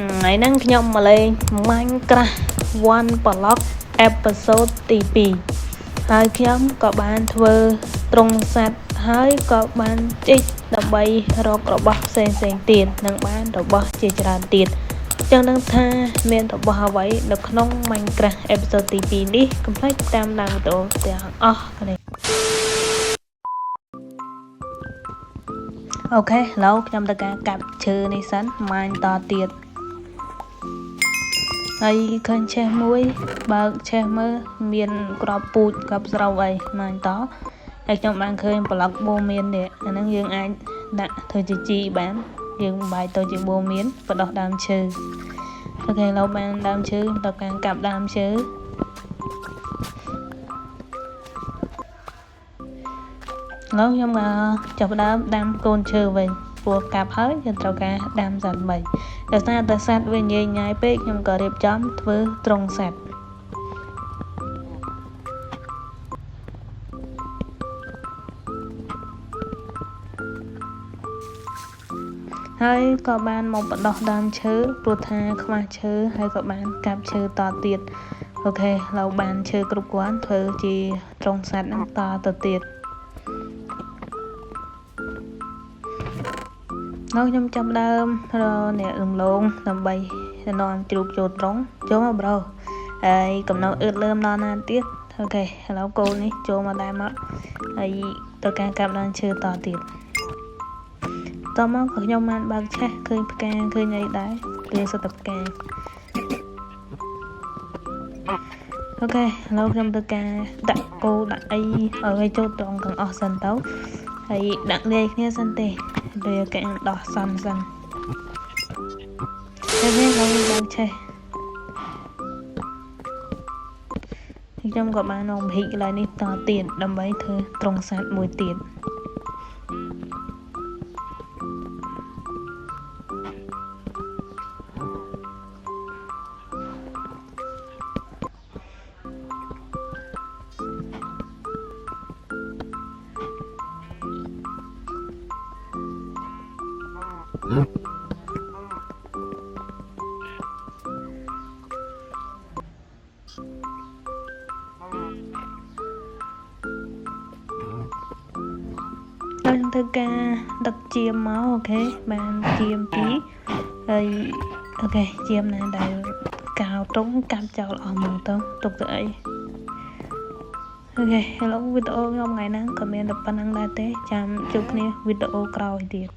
ngày nắng nhom mà lên Minecraft One Block episode tí 2 ហើយខ្ញុំក៏បានធ្វើត្រង់សัตว์ហើយក៏បានជីកដើម្បីរករបស់ផ្សេងៗទៀតនិងបានរបស់ជាច្រើនទៀតចឹងនឹងថាមានរបស់អ្វីនៅក្នុង Minecraft episode ទី 2 នេះកុំភ្លេចតាមដានវីដេអូទាំងអស់គ្នាអូខេឥឡូវខ្ញុំទៅការកាប់ឈើនេះសិនម៉ាញតទៀតហើយឃើញឆេះមួយបើកឆេះមើលមានក្របពូជក្របស្រូវអីម៉ាញតហើយខ្ញុំបានឃើញប្លុកបូមាននេះអាហ្នឹងយើងអាចដាក់ធ្វើជាជីបានយើងបាយទៅជាបូមានបដោះដើមឈើអូខេឥឡូវបានដើមឈើទៅការកាប់ដើមឈើឥឡូវខ្ញុំចាប់ដើមដាំកូនឈើវិញព្រោះកាប់ហើយយើងត្រូវការដាំសត្វ3ដោយសារតែសត្វវាញ៉ៃពេកខ្ញុំក៏រៀបចំធ្វើត្រង់សត្វហើយក៏បានមកបដោះដើមឈើព្រោះថាខ្វះឈើហើយក៏បានកាប់ឈើតទៀតអូខេឥឡូវបានឈើគ្រប់គ្រាន់ធ្វើជាត្រង់សត្វហ្នឹងតទៅទៀតនៅខ្ញុំចាប់ដើមអ្នករំលងដើម្បីនាំជ្រូកចូលត្រង់ចូលមកប្រូហើយកំណៅអឺតលើមដល់ណាទៀតអូខេឥឡូវកូននេះចូលមកដែរមកហើយត្រូវការកាប់ដើមឈើតទៀតតមកខ្ញុំបានបើកឆេះឃើញផ្កាឃើញអីដែរវាសុទ្ធតែផ្កាអូខេឥឡូវខ្ញុំត្រូវការដាក់គោដាក់អីឲ្យចូលត្រង់ទាំងអស់សិនទៅហើយដាក់លាយគ្នាសិនទេវាកាំងដោះសិនហើយវិញខ្ញុំបានឆេះខ្ញុំក៏បាននាំភីកកន្លែងនេះតទៀតដើម្បីធ្វើត្រង់សัตว์មួយទៀតហើយធ្វើការដឹកជាមមកអូខេបានជាម2ហើយអូខេជាមណាដែលកៅត្រង់កាប់ចោលអស់មកទៅទុកទៅអីអូខេឥឡូវវីដេអូខ្ញុំថ្ងៃហ្នឹងក៏មានតែប៉ុណ្្នឹងដែរទេចាំជួបគ្នាវីដេអូក្រោយទៀត